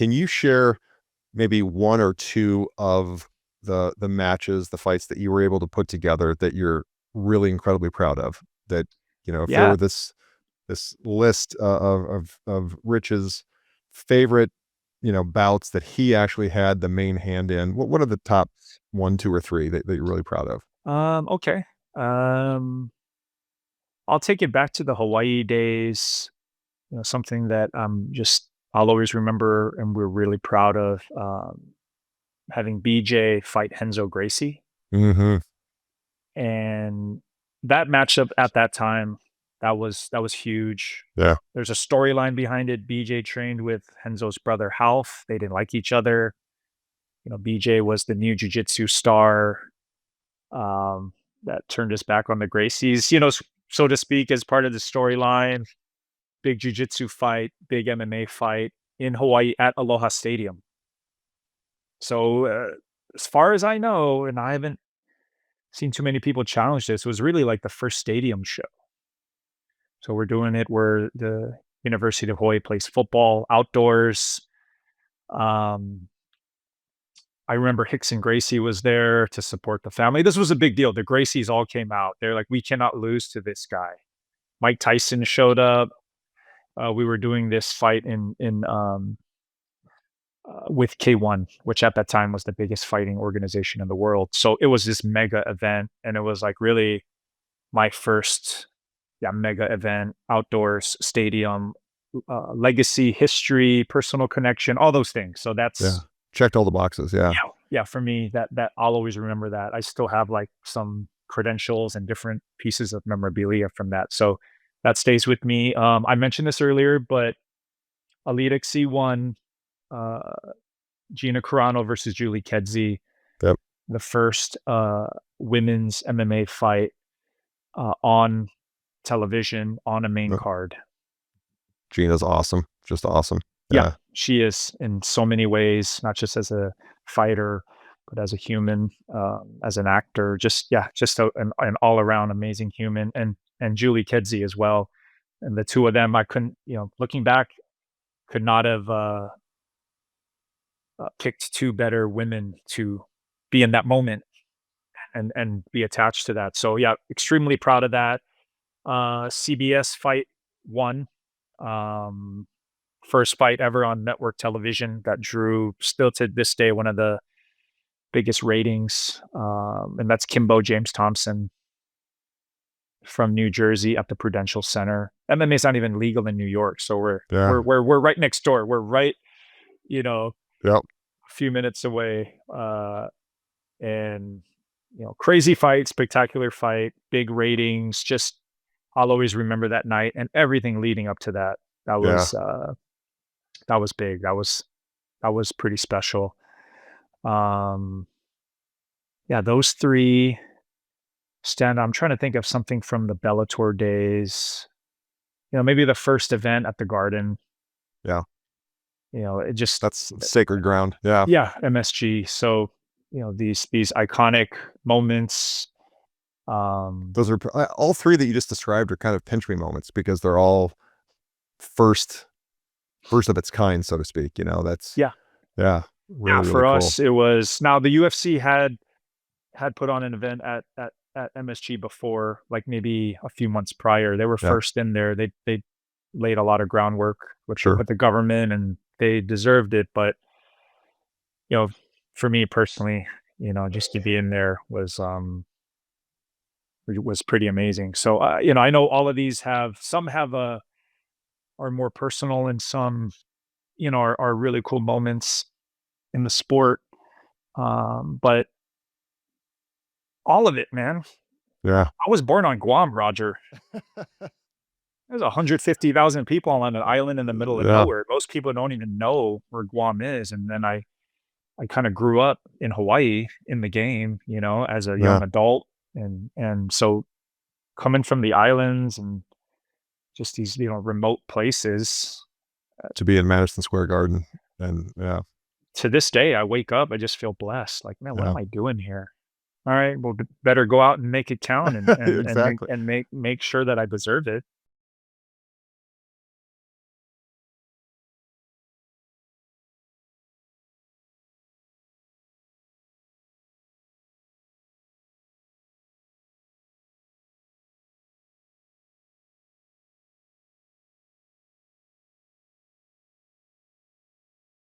Can you share maybe one or two of the matches, the fights that you were able to put together that you're really incredibly proud of? That, if there Yeah. were this list of Rich's favorite, bouts that he actually had the main hand in, what are the top one, two, or three that you're really proud of? Okay. Um, I'll take it back to the Hawaii days. Something that I'll always remember and we're really proud of, having BJ fight Henzo Gracie. Hmm. And that matchup at that time, that was huge. Yeah. There's a storyline behind it. BJ trained with Henzo's brother Half. They didn't like each other. BJ was the new jiu-jitsu star, um, that turned his back on the Gracies, so to speak, as part of the storyline. Big jiu-jitsu fight, big MMA fight in Hawaii at Aloha Stadium. So, as far as I know, and I haven't seen too many people challenge this, was really like the first stadium show. So we're doing it where the University of Hawaii plays football outdoors. Um, I remember Hickson Gracie was there to support the family. This was a big deal. The Gracies all came out. They're like, we cannot lose to this guy. Mike Tyson showed up. We were doing this fight with K1, which at that time was the biggest fighting organization in the world. So it was this mega event, and it was like really my first, yeah, mega event, outdoors, stadium, legacy, history, personal connection, all those things. So Yeah. that's, Checked all the boxes. Yeah. yeah, for me, that I'll always remember that. I still have like some credentials and different pieces of memorabilia from that. So that stays with me. I mentioned this earlier, but EliteXC won, uh, Gina Carano versus Julie Kedzie, Yep. the first women's MMA fight on television on a main Yep. card. Gina's awesome. Just awesome. Yeah, Yeah. she is in so many ways, not just as a fighter, but as a human, as an actor. Just yeah, just an all around amazing human, and Julie Kedzie as well. And the two of them, I couldn't, looking back, could not have picked two better women to be in that moment and be attached to that. So yeah, extremely proud of that. CBS fight one. Um, First fight ever on network television that drew, still to this day, one of the biggest ratings. And that's Kimbo James Thompson from New Jersey at the Prudential Center. MMA is not even legal in New York, so we're Yeah. we're we're, we're right next door. We're right, you know, Yep. a few minutes away. And crazy fight, spectacular fight, big ratings. Just I'll always remember that night and everything leading up to that. That Yeah. was uh, that was big. That was pretty special. Um, yeah, those three stand. I'm trying to think of something from the Bellator days. Maybe the first event at the Garden. Yeah. It just That's sacred ground. Yeah. yeah, MSG. So these iconic moments. Those are all three that you just described are kind of pinch me moments because they're all first of its kind, so to speak. That's Yeah, yeah, yeah. really, really For cool. us, it was now the UFC had put on an event at MSG before, like maybe a few months prior. They were Yeah. first in there. They laid a lot of groundwork Sure. with the government, and they deserved it. But you know, for me personally, just to be in there was pretty amazing. So I know all of these have some have a are more personal, and some are really cool moments in the sport. But all of it, man. Yeah. I was born on Guam, Roger. There's 150,000 people on an island in the middle of Yeah. nowhere. Most people don't even know where Guam is. And then I kind of grew up in Hawaii in the game, as a Yeah. young adult. And so coming from the islands and just these, remote places, To be in Madison Square Garden. And yeah. to this day, I wake up, I just feel blessed. Like, man, what Yeah. am I doing here? All right, well, better go out and make it count, and and and make Exactly. and make make sure that I deserve it.